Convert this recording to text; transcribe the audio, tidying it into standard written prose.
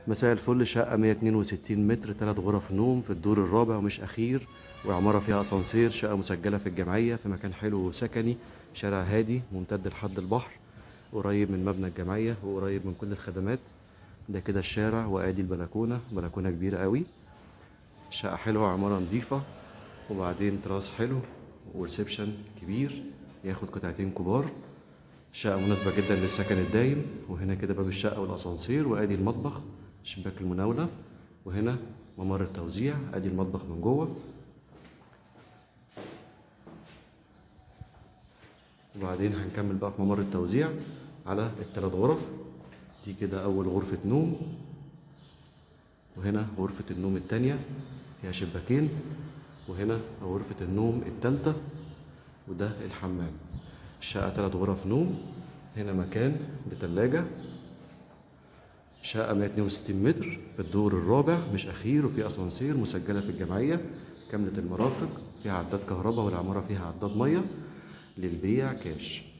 مساء الفل. شقة 162 متر، 3 غرف نوم في الدور الرابع ومش أخير، وعمارة فيها أسانسير. شقة مسجلة في الجمعية في مكان حلو وسكني، شارع هادي ممتد لحد البحر، قريب من مبنى الجمعية وقريب من كل الخدمات. ده كده الشارع، وادي البلكونة، بلكونة كبيرة قوي. شقة حلوة، عمارة نظيفة، وبعدين تراس حلو وريسبشن كبير ياخد قطعتين كبار. شقة مناسبة جدا للسكن الدايم. وهنا كده باب الشقة والأسانسير، وادي المطبخ، شباك المناولة، وهنا ممر التوزيع. ادي المطبخ من جوه. وبعدين هنكمل بقى في ممر التوزيع على الثلاث غرف. دي كده أول غرفة نوم، وهنا غرفة النوم التانية فيها شباكين، وهنا غرفة النوم التالتة، وده الحمام. الشقة 3 غرف نوم، هنا مكان بتلاجة. شقة 162 متر في الدور الرابع مش أخير، وفي أسانسير، مسجلة في الجمعية، كاملة المرافق، فيها عداد كهرباء، والعمارة فيها عداد مية، للبيع كاش.